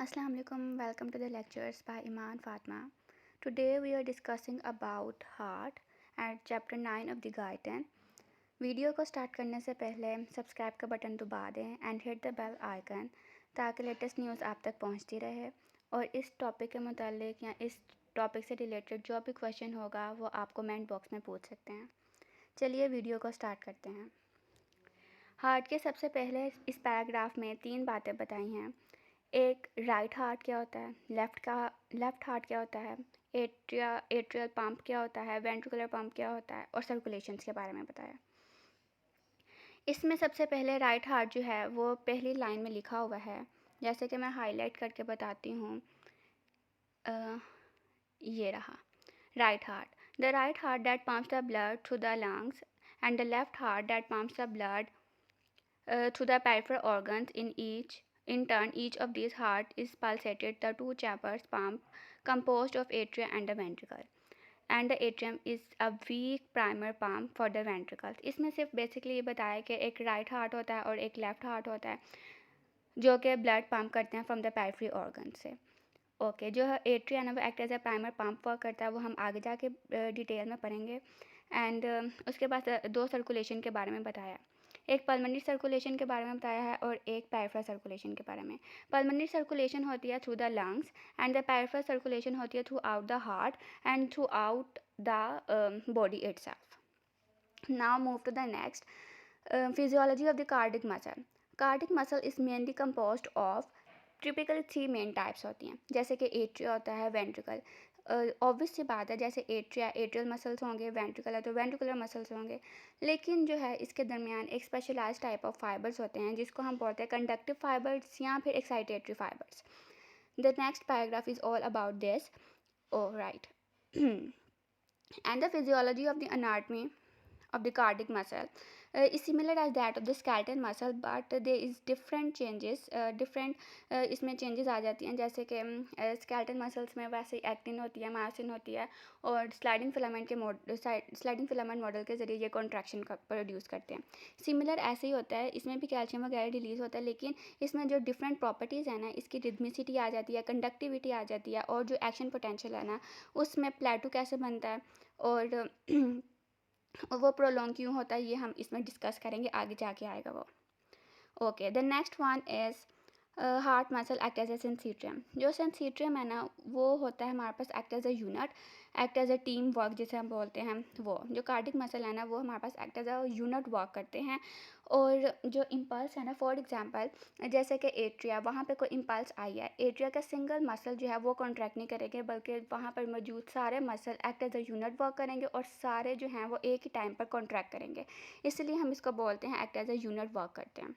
Assalamu alaikum. Welcome to the lectures by Iman Fatma. Today we are discussing about heart and chapter 9 of the Guide. Video को start करने से पहले subscribe का button दबा दें and hit the bell icon ताकि latest news आप तक पहुंचती रहे और इस टॉपिक के मुतालिक या इस टॉपिक से रिलेटेड जो भी क्वेश्चन होगा वो आप कमेंट बॉक्स में पूछ सकते हैं। चलिए वीडियो को स्टार्ट करते हैं। हार्ट के सबसे पहले इस पैराग्राफ में 3 बातें बताई हैं। एक राइट हार्ट क्या होता है, लेफ़्ट हार्ट क्या होता है, एट्रियल पंप क्या होता है, वेंट्रिकुलर पंप क्या होता है और सर्कुलेशंस के बारे में बताया। इसमें सबसे पहले राइट हार्ट जो है वो पहली लाइन में लिखा हुआ है, जैसे कि मैं हाईलाइट करके बताती हूँ। ये रहा right heart, the right heart that pumps the blood through the lungs and the left heart that pumps the blood through the peripheral organs. In turn, each of these heart is pulsated. The two chambers pump composed of atria and the ventricle. And the atrium is a weak primer pump for the ventricles. इसमें सिर्फ basically ये बताया कि एक right heart होता है और एक लेफ्ट हार्ट होता है जो कि ब्लड पंप करते हैं फ्रॉम द पेरिफेरल ऑर्गन से। ओके, जो एट्रिया है ना वो act as a primer pump work करता है, वो हम आगे जाके डिटेल में पढ़ेंगे। एंड उसके बाद 2 सर्कुलेशन के बारे में बताया, एक पल्मोनरी सर्कुलेशन के बारे में बताया है और एक पेरिफेरल सर्कुलेशन के बारे में। पल्मोनरी सर्कुलेशन होती है through the lungs and the peripheral circulation होती है throughout the heart and throughout the body itself. Now move to the next, physiology of the cardiac muscle. Cardiac muscle is mainly composed of typically 3 main types होती हैं, जैसे कि atria होता है, ventricle. Obvious सी बात है, जैसे atria atrial muscles होंगे, वेंट्रिकल है तो वेंट्रिकुलर मसल्स होंगे, लेकिन जो है इसके दरमियान एक स्पेशलाइज्ड टाइप ऑफ फाइबर्स होते हैं जिसको हम बोलते हैं कंडक्टिव फाइबर्स या फिर excitatory fibres. The next paragraph is all about this. Oh right, and the physiology of the anatomy of the cardiac muscle is similar as that of the skeletal muscle, but there is different changes, इसमें changes आ जाती हैं, जैसे कि skeletal muscles में वैसे actin होती है, myosin होती है और स्लाइडिंग फिलामेंट मॉडल के ज़रिए ये कॉन्ट्रैक्शन प्रोड्यूस करते हैं। सिमिलर ऐसे ही होता है, इसमें भी कैल्शियम वगैरह रिलीज़ होता है, लेकिन इसमें जो डिफरेंट प्रॉपर्टीज़ है ना, इसकी रिदमिसिटी आ जाती है, कंडक्टिविटी आ जाती है और जो एक्शन पोटेंशियल है ना उसमें प्लेटो कैसे बनता है और वो प्रोलॉन्ग क्यों होता है, ये हम इसमें डिस्कस करेंगे, आगे जाके आएगा वो। Okay, the next one is heart muscle act as a syncytium. जो सेंसिट्रियम है ना वो होता है हमारे पास act as a unit, act as a team work जिसे हम बोलते हैं। वो जो कार्डिक मसल है ना वो हमारे पास act as a unit work करते हैं। और जो इम्पल्स है ना, फॉर एग्जांपल जैसे कि एट्रिया, वहाँ पे कोई इम्पल्स आई है, एट्रिया का सिंगल मसल जो है वो कॉन्ट्रैक्ट नहीं करेंगे, बल्कि वहाँ पर मौजूद सारे muscle act as a unit work करेंगे और सारे जो हैं वो एक ही टाइम पर कॉन्ट्रैक्ट करेंगे, इसलिए हम इसको बोलते हैं act as a unit work करते हैं।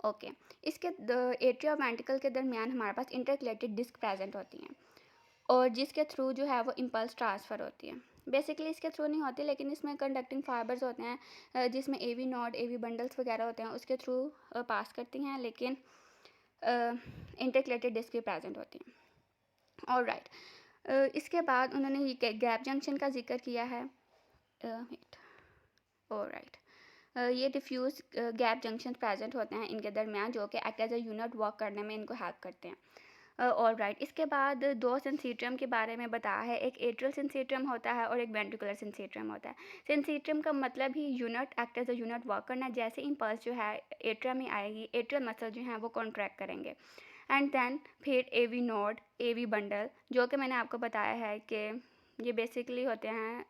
ओके, इसके एट्रिया और वेंट्रिकल के दरमियान हमारे पास इंटरकलेटेड डिस्क प्रेजेंट होती हैं और जिसके थ्रू जो है वो इम्पल्स ट्रांसफ़र होती है। बेसिकली इसके थ्रू नहीं होती, लेकिन इसमें कंडक्टिंग फाइबर्स होते हैं जिसमें एवी नोड, एवी बंडल्स वगैरह होते हैं, उसके थ्रू पास करती हैं, लेकिन इंटरकलेटेड डिस्क भी प्रेजेंट होती हैं। और राइट, इसके बाद उन्होंने ये गैप जंक्शन का जिक्र किया है। और राइट, ये डिफ्यूज़ गैप जंक्शन प्रेजेंट होते हैं इनके दरमियान, जो कि act as a unit work करने में इनको हेल्प करते हैं। और राइट, इसके बाद 2 सेंसिट्रियम के बारे में बताया है, एक एट्रियल सेंसिट्रियम होता है और एक वेंट्रिकुलर सेंसिट्रियम होता है। सेंसिट्रियम का मतलब ही unit, act as a unit work करना। जैसे इम्पल्स जो है एट्रिया में आएगी, एट्रियल मसल जो हैं वो कॉन्ट्रैक्ट करेंगे एंड देन फिर एवी नोड, एवी बंडल, जो कि मैंने आपको बताया है कि ये बेसिकली होते हैं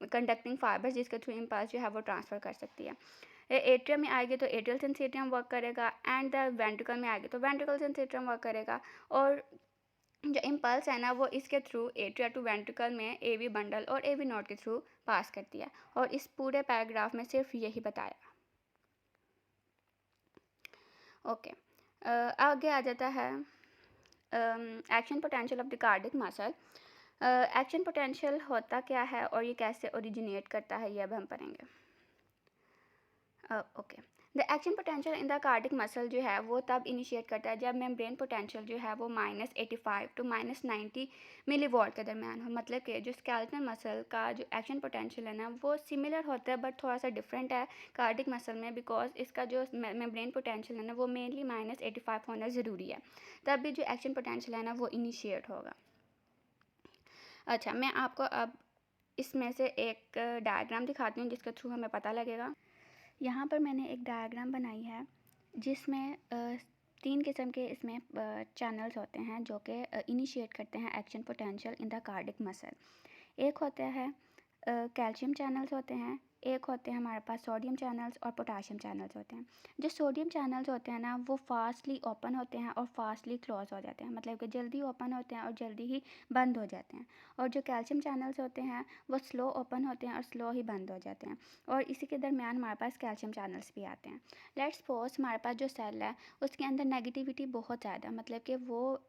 कंडक्टिंग फाइबर्स जिसके थ्रू इम्पल्स जो है वो ट्रांसफ़र कर सकती है। एट्रियम में आएगी तो एट्रियल सेंसिट्रियम वर्क करेगा एंड द वेंट्रिकल में आएगी तो वेंट्रिकल सेंसिट्रियम वर्क करेगा। और जो इम्पल्स है ना वो इसके थ्रू एट्रिया टू वेंट्रिकल में एवी बंडल और एवी नोड के थ्रू पास करती है। और इस पूरे पैराग्राफ में सिर्फ यही बताया। ओके, आगे आ जाता है action potential of the cardiac muscle. Action potential होता क्या है और ये कैसे ओरिजिनेट करता है, ये अब हम पढ़ेंगे। Okay, the action potential in the cardiac muscle जो है वो तब इनिशिएट करता है जब मेम्ब्रेन पोटेंशियल जो है वो -85 टू -90 मिली वॉल्ट के दरमियान हो। मतलब कि जो स्केलेटल मसल का जो एक्शन पोटेंशियल है ना वो सिमिलर होता है बट थोड़ा सा डिफरेंट है कार्डिक मसल में, बिकॉज इसका जो मेम्ब्रेन पोटेंशियल है ना वो मेनली -85 होना ज़रूरी है, तब भी जो एक्शन पोटेंशियल है ना वो इनिशिएट होगा। अच्छा, मैं आपको अब इसमें से एक डायग्राम दिखाती हूँ जिसके थ्रू हमें पता लगेगा। यहाँ पर मैंने एक डायग्राम बनाई है जिसमें 3 किस्म के इसमें चैनल्स होते हैं जो कि इनिशिएट करते हैं action potential in the cardiac muscle. एक होता है कैल्शियम चैनल्स होते हैं, एक होते हैं हमारे पास सोडियम चैनल्स और पोटाशियम चैनल्स होते हैं। जो सोडियम चैनल्स होते हैं ना वो फास्टली ओपन होते हैं और फास्टली क्लोज हो जाते हैं, मतलब कि जल्दी ओपन होते हैं और जल्दी ही बंद हो जाते हैं। और जो कैल्शियम चैनल्स होते हैं वो स्लो ओपन होते हैं और स्लो ही बंद हो जाते हैं। और इसी के दरमियान हमारे पास कैल्शियम चैनल्स भी आते हैं। लेट्स सपोज हमारे पास जो सेल है उसके अंदर नेगेटिविटी बहुत ज़्यादा, मतलब कि वो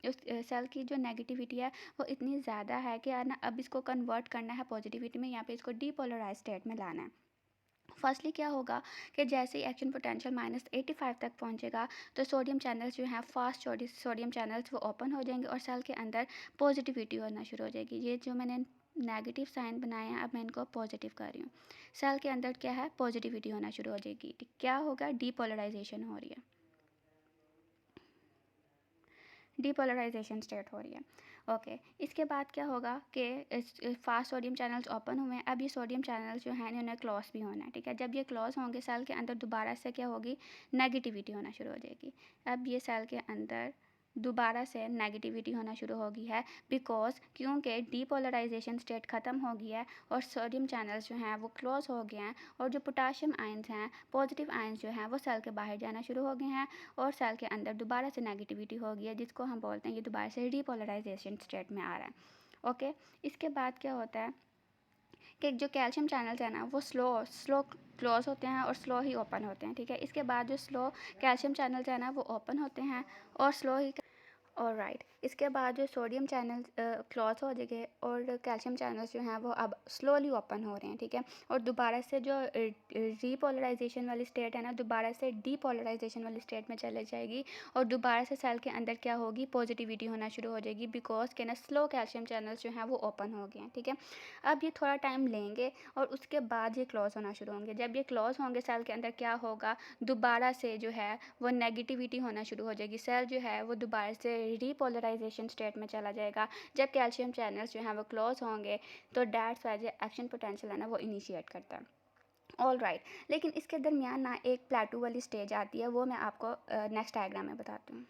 उस सेल की जो नेगेटिविटी है वो इतनी ज़्यादा है कि यार ना अब इसको कन्वर्ट करना है पॉजिटिविटी में, यहाँ पे इसको डीपोलराइज स्टेट में लाना है। फर्स्टली क्या होगा कि जैसे ही एक्शन पोटेंशियल -85 तक पहुंचेगा तो सोडियम चैनल्स जो हैं फास्ट सोडियम चैनल्स वो ओपन हो जाएंगे और सेल के अंदर पॉजिटिविटी होना शुरू हो जाएगी। ये जो मैंने नेगेटिव साइन बनाए हैं अब मैं इनको पॉजिटिव कर रही हूँ। सेल के अंदर क्या है, पॉजिटिविटी होना शुरू हो जाएगी। क्या होगा, डीपोलराइजेशन हो रही है, डीपोलराइजेशन स्टेट हो रही है। ओके, इसके बाद क्या होगा कि फास्ट सोडियम चैनल्स ओपन हुए हैं, अब ये सोडियम चैनल्स जो हैं इन्हें क्लोज भी होना है। ठीक है, जब ये क्लोज होंगे सेल के अंदर दोबारा से क्या होगी, नेगेटिविटी होना शुरू हो जाएगी। अब ये सेल के अंदर दोबारा से नेगेटिविटी होना शुरू हो गई है, बिकॉज क्योंकि डीपोलराइजेशन स्टेट ख़त्म हो गई है और सोडियम चैनल्स जो हैं वो क्लोज हो गए हैं और जो पोटाशियम आयंस हैं, पॉजिटिव आयंस जो हैं वो सेल के बाहर जाना शुरू हो गए हैं और सेल के अंदर दोबारा से नेगेटिविटी हो गई है, जिसको हम बोलते हैं ये दोबारा से डीपोलराइजेशन स्टेट में आ रहा है। ओके, इसके बाद क्या होता है कि जो कैल्शियम चैनल्स हैं ना वो स्लो क्लोज होते हैं और स्लो ही ओपन होते हैं। ठीक है, इसके बाद जो स्लो कैल्शियम चैनल्स हैं ना वो ओपन होते हैं और स्लो ही ऑलराइट। इसके बाद जो सोडियम चैनल क्लोज हो जाएंगे और कैल्शियम चैनल्स जो हैं वो अब स्लोली ओपन हो रहे हैं। ठीक है, और दोबारा से जो रीपोलराइजेशन वाली स्टेट है ना दोबारा से डीपोलराइजेशन वाली स्टेट में चले जाएगी और दोबारा से सेल के अंदर क्या होगी, पॉजिटिविटी होना शुरू हो जाएगी, बिकॉज के ना स्लो कैल्शियम चैनल्स जो हैं वो ओपन हो गए हैं। ठीक है, अब ये थोड़ा टाइम लेंगे और उसके बाद ये क्लोज होना शुरू होंगे। जब ये क्लोज होंगे सेल के अंदर क्या होगा, दोबारा से जो है वो नेगेटिविटी होना शुरू हो जाएगी, सेल जो है वो दोबारा से रीपोलराइजेशन स्टेट में चला जाएगा। जब कैल्शियम चैनल्स जो हैं वो क्लोज होंगे तो दैट्स वाई जो एक्शन पोटेंशियल है ना वो इनिशिएट करता है। ऑल राइट, लेकिन इसके दरमियान ना एक प्लेटू वाली स्टेज आती है, वो मैं आपको नेक्स्ट डायग्राम में बताती हूँ।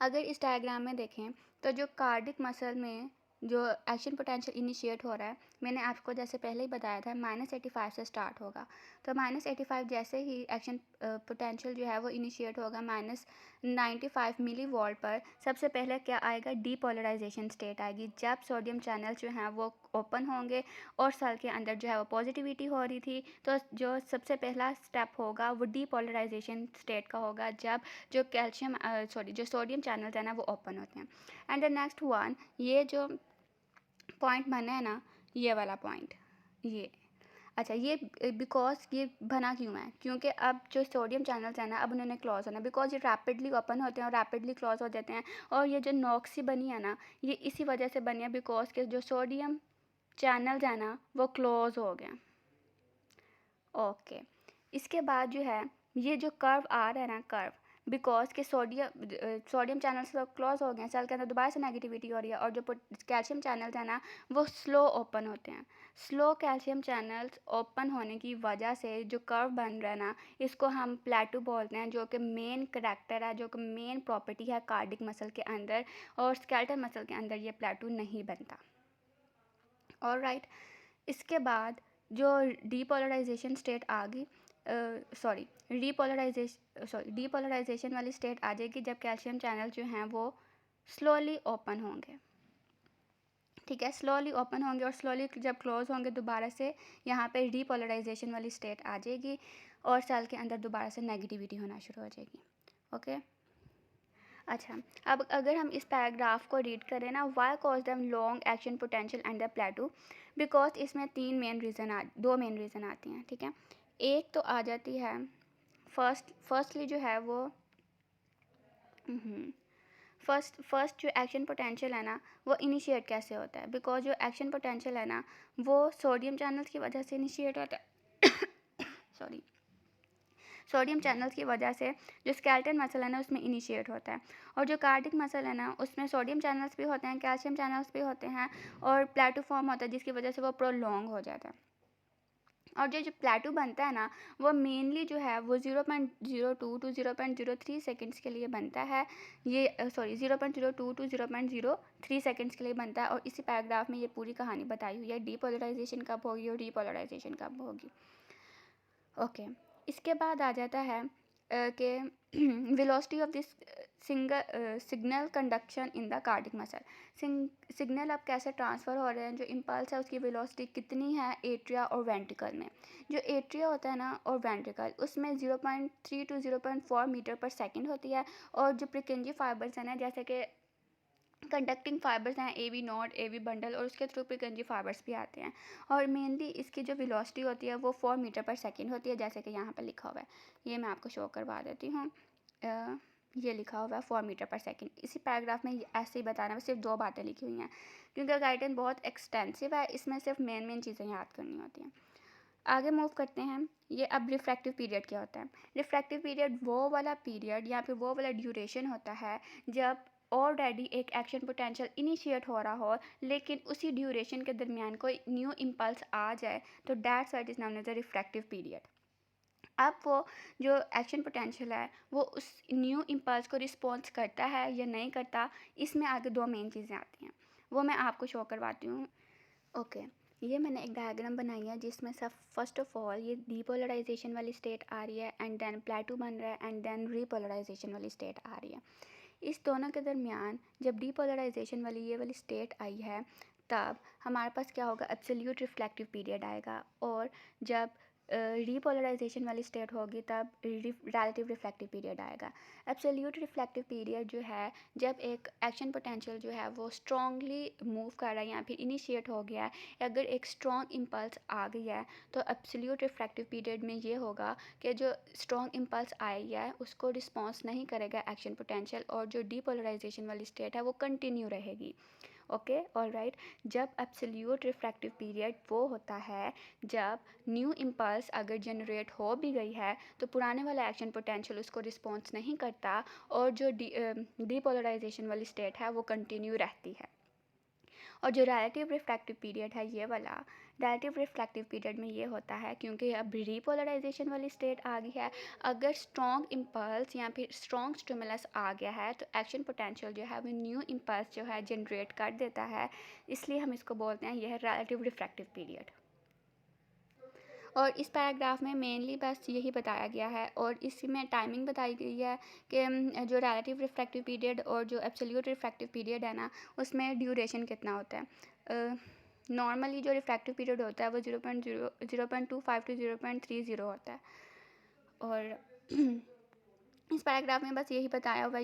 अगर इस डायग्राम में देखें तो जो कार्डिक मसल में जो एक्शन पोटेंशियल इनिशिएट हो रहा है, मैंने आपको जैसे पहले ही बताया था -85 से स्टार्ट होगा। तो -85 जैसे ही एक्शन पोटेंशियल जो है वो इनिशिएट होगा -95 मिली वोल्ट पर, सबसे पहले क्या आएगा, डीपोलराइजेशन स्टेट आएगी, जब सोडियम चैनल जो हैं वो ओपन होंगे और सेल के अंदर जो है वो पॉजिटिविटी हो रही थी। तो जो सबसे पहला स्टेप होगा वो डीपोलराइजेशन स्टेट का होगा, जब जो जो सोडियम चैनल्स हैं ना वो ओपन होते हैं। एंड द नेक्स्ट वन, ये जो पॉइंट बना है ना, ये वाला पॉइंट, ये अच्छा, ये बिकॉज ये बना क्यों है, क्योंकि अब जो सोडियम चैनल्स हैं ना अब उन्होंने क्लोज होना, बिकॉज ये रैपिडली ओपन होते हैं और रैपिडली क्लोज हो जाते हैं। और ये जो नॉक्सी बनी है ना ये इसी वजह से बनी है, बिकॉज के जो सोडियम चैनल्स हैं ना वो क्लोज हो गए। ओके, इसके बाद जो है ये जो कर्व आ रहा है ना, कर्व, बिकॉज के सोडियम चैनल्स क्लोज हो गए, सेल के अंदर दोबारा से नेगेटिविटी हो रही है और जो कैल्शियम चैनल्स हैं ना वो स्लो ओपन होते हैं। स्लो कैल्शियम चैनल्स ओपन होने की वजह से जो कर्व बन रहा है ना इसको हम प्लेटू बोलते हैं, जो कि मेन करेक्टर है, जो कि मेन प्रॉपर्टी है कार्डिक मसल के अंदर, और स्केलेटल मसल के अंदर ये प्लेटू नहीं बनता। ऑलराइट, इसके बाद जो डीपोलराइजेशन स्टेट आ गई, डीपोलराइजेशन वाली स्टेट आ जाएगी जब कैल्शियम चैनल जो हैं वो स्लोली ओपन होंगे। ठीक है, स्लोली ओपन होंगे और स्लोली जब क्लोज होंगे दोबारा से यहाँ पे डीपोलराइजेशन वाली स्टेट आ जाएगी और सेल के अंदर दोबारा से नेगेटिविटी होना शुरू हो जाएगी। ओके, अच्छा, अब अगर हम इस पैराग्राफ को रीड करें ना, why cause the long action potential and the plateau, because इसमें दो मेन रीज़न आती हैं। ठीक है, एक तो आ जाती है फर्स्टली जो है वो फर्स्ट जो एक्शन पोटेंशियल है ना वो इनिशिएट कैसे होता है, बिकॉज जो एक्शन पोटेंशियल है ना वो सोडियम चैनल्स की वजह से इनिशिएट होता है सॉरी सोडियम चैनल्स की वजह से जो स्केलेटन मसल है ना उसमें इनिशिएट होता है, और जो कार्डिक मसल है ना उसमें सोडियम चैनल्स भी होते हैं, कैल्शियम चैनल्स भी होते हैं, और प्लेटो फॉर्म होता है जिसकी वजह से वो प्रोलॉन्ग हो जाता है। और जो प्लेटो बनता है ना वो मेनली जो है वो 0.02 टू 0.03 सेकेंड्स के लिए बनता है, ये 0.02 टू 0.03 सेकेंड्स के लिए बनता है। और इसी पैराग्राफ में ये पूरी कहानी बताई हुई है, डीपोलराइजेशन कब होगी और रीपोलराइजेशन कब होगी। ओके, इसके बाद आ जाता है कि velocity of this signal conduction in the cardiac muscle. Signal अब कैसे ट्रांसफ़र हो रहे हैं, जो इम्पल्स है उसकी वेलोसिटी कितनी है एट्रिया और वेंट्रिकल में। जो एट्रिया होता है ना और वेंट्रिकल उसमें 0.3 टू 0.4 मीटर पर सेकंड होती है, और जो प्रिकेंजी फाइबर्स हैं ना जैसे कि कंडक्टिंग फाइबर्स हैं A V not, A V bundle, और उसके थ्रू प्रिकेंजी फाइबर्स भी आते हैं। और मेनली इसकी जो वेलोसिटी होती है वो 4 मीटर पर सेकंड होती है, जैसे कि यहाँ पर लिखा हुआ है, ये मैं आपको शो करवा देती हूँ। ये लिखा हुआ है 4 मीटर पर सेकंड। इसी पैराग्राफ में ऐसे ही बताना है, सिर्फ 2 बातें लिखी हुई हैं क्योंकि गाइडेंस बहुत एक्सटेंसिव है, इसमें सिर्फ मेन चीज़ें याद करनी होती हैं। आगे मूव करते हैं। ये अब रिफ्रैक्टिव पीरियड क्या होता है। रिफ्रैक्टिव पीरियड वो वाला पीरियड या फिर वो वाला ड्यूरेशन होता है जब ऑलरेडी एक एक्शन पोटेंशियल इनिशिएट हो रहा हो, लेकिन उसी ड्यूरेशन के दरमियान कोई न्यू इम्पल्स आ जाए, तो that's what is known as a refractive period. अब वो जो एक्शन पोटेंशियल है वो उस न्यू इम्पल्स को रिस्पॉन्स करता है या नहीं करता, इसमें आगे 2 मेन चीज़ें आती हैं, वो मैं आपको शो करवाती हूँ। ओके, ये मैंने एक डायग्राम बनाई है जिसमें सब फर्स्ट ऑफ ऑल ये डीपोलराइजेशन वाली स्टेट आ रही है, एंड देन प्लेटो बन रहा है, एंड देन रीपोलराइजेशन वाली स्टेट आ रही है। इस दोनों के दरमियान जब डीपोलराइजेशन वाली ये वाली स्टेट आई है तब हमारे पास क्या होगा, एब्सोल्यूट रिफ्लेक्टिव पीरियड आएगा, और जब रीपोलराइजेशन वाली स्टेट होगी तब रिलेटिव रिफ्लेक्टिव पीरियड आएगा। एब्सोल्यूट रिफ्लेक्टिव पीरियड जो है जब एक एक्शन पोटेंशियल जो है वो स्ट्रांगली मूव कर रहा है या फिर इनिशिएट हो गया है, अगर एक स्ट्रॉन्ग इम्पल्स आ गई है तो एब्सोल्यूट रिफ्लेक्टिव पीरियड में ये होगा कि जो स्ट्रॉन्ग इम्पल्स आई है उसको रिस्पॉन्स नहीं करेगा एक्शन पोटेंशियल, और जो डीपोलराइजेशन वाली स्टेट है वो कंटिन्यू रहेगी। Okay, alright. जब एब्सोल्यूट रिफ्रैक्टिव पीरियड वो होता है जब न्यू इम्पल्स अगर जनरेट हो भी गई है तो पुराने वाला एक्शन पोटेंशियल उसको रिस्पॉन्स नहीं करता, और जो डीपोलराइजेशन वाली स्टेट है वो कंटिन्यू रहती है। और जो रिलेटिव रिफ्रैक्टिव पीरियड है ये वाला, रिलेटिव रिफ्रैक्टिव पीरियड में ये होता है क्योंकि अब रीपोलराइजेशन वाली स्टेट आ गई है, अगर स्ट्रॉन्ग इम्पल्स या फिर स्ट्रॉन्ग स्टिमुलस आ गया है तो एक्शन पोटेंशियल जो है वो न्यू इम्पल्स जो है जनरेट कर देता है, इसलिए हम इसको बोलते हैं यह है रिलेटिव रिफ्रैक्टिव पीरियड। और इस पैराग्राफ में मेनली बस यही बताया गया है, और इसी में टाइमिंग बताई गई है कि जो रिलेटिव रिफ्रैक्टिव पीरियड और जो एब्सोल्यूट रिफ्रैक्टिव पीरियड है ना उसमें ड्यूरेशन कितना होता है। नॉर्मली जो रिफ्रैक्टिव पीरियड होता है वो 0.25 टू 0.30 होता है। और इस पैराग्राफ में बस यही बताया हुआ है।